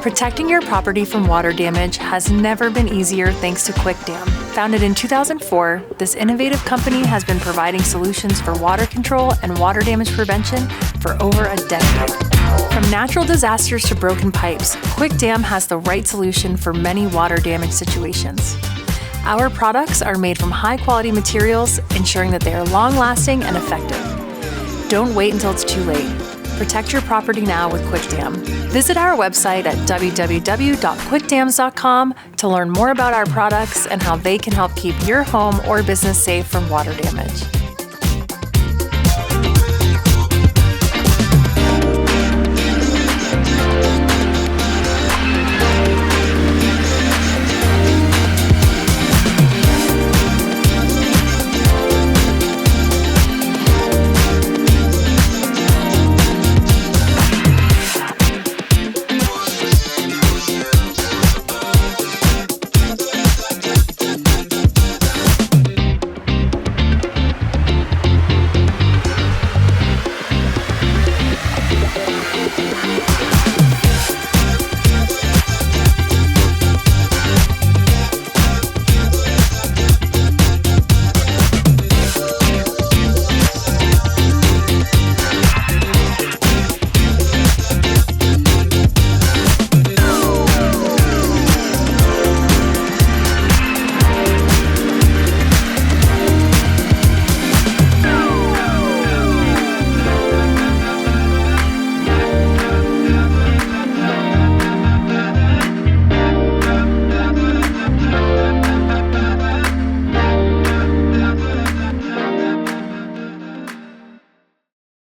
Protecting your property from water damage has never been easier thanks to QuickDam. Founded in 2004, this innovative company has been providing solutions for water control and water damage prevention for over a decade. From natural disasters to broken pipes, QuickDam has the right solution for many water damage situations. Our products are made from high-quality materials, ensuring that they are long-lasting and effective. Don't wait until it's too late. Protect your property now with QuickDam. Visit our website at www.quickdams.com to learn more about our products and how they can help keep your home or business safe from water damage.